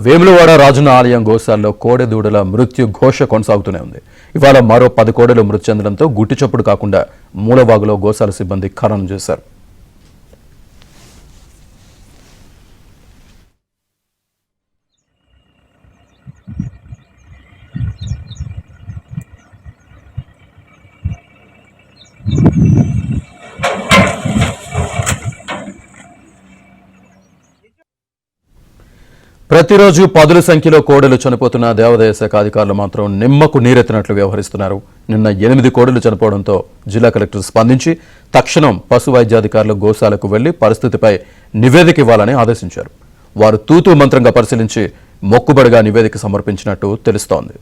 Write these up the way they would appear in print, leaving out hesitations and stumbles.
వేములవాడ రాజున ఆలయం గోశాలలో కోడెదూడల మృత్యు ఘోష కొనసాగుతూనే ఉంది. ఇవాళ మరో 10 కోడెలు మృతి చెందడంతో గుట్టి చప్పుడు కాకుండా మూలవాగులో గోశాల సిబ్బంది ఖననం చేశారు. ప్రతిరోజు పదుల సంఖ్యలో కోడెలు చనిపోతున్న దేవాదాయ శాఖ అధికారులు మాత్రం నిమ్మకు నీరెత్తినట్లు వ్యవహరిస్తున్నారు. నిన్న 8 కోడెలు చనిపోవడంతో జిల్లా కలెక్టర్ స్పందించి తక్షణం పశు వైద్యాధికారులు గోశాలకు వెళ్లి పరిస్థితిపై నివేదిక ఇవ్వాలని ఆదేశించారు. వారు తూతూ మంత్రంగా పరిశీలించి మొక్కుబడిగా నివేదిక సమర్పించినట్టు తెలుస్తోంది.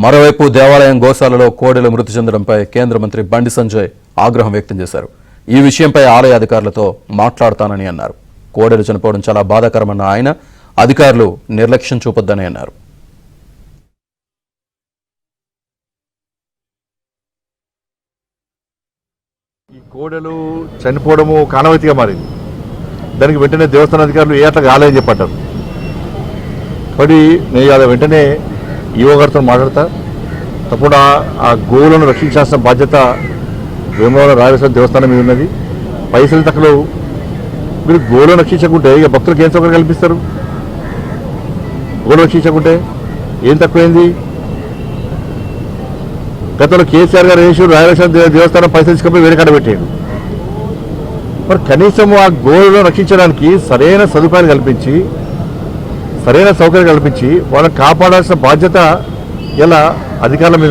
మరోవైపు దేవాలయం గోశాలలో కోడెలు మృతి చెందడంపై కేంద్ర మంత్రి బండి సంజయ్ ఆగ్రహం వ్యక్తం చేశారు. ఈ విషయంపై ఆలయ అధికారులతో మాట్లాడతానని అన్నారు. కోడెలు చనిపోవడం చాలా బాధాకరమన్న ఆయన అధికారులు నిర్లక్ష్యం చూపొద్దని అన్నారు. ఈ కోడెలు చనిపోవడము కానవతిగా మారింది. దానికి వెంటనే దేవస్థాన అధికారులు ఏ అట్లా కాలేదని చెప్పంటారు. కాబట్టి నేను అది వెంటనే ఈవో గారితో మాట్లాడతా. తప్పకుండా ఆ గోవులను రక్షించాల్సిన బాధ్యత వేములవాడ రాజేశ్వర దేవస్థానం మీద ఉన్నది. పైసలు తక్కువ మీరు గోవులను రక్షించకుంటే ఇక భక్తులకు ఏం సౌకర్యం కల్పిస్తారు? గోవులు రక్షించకుంటే ఏం తక్కువైంది? గతంలో కేసీఆర్ గారు వేసి రాజేశ్వర దేవస్థానం పైసలు తీసుకొని వేరే కాడ పెట్టాడు. మరి కనీసం ఆ గోవులను రక్షించడానికి సరైన సదుపాయాలు కల్పించి సరైన సౌకర్యం కల్పించి వాళ్ళని కాపాడాల్సిన బాధ్యత ఇలా అధికారుల మీద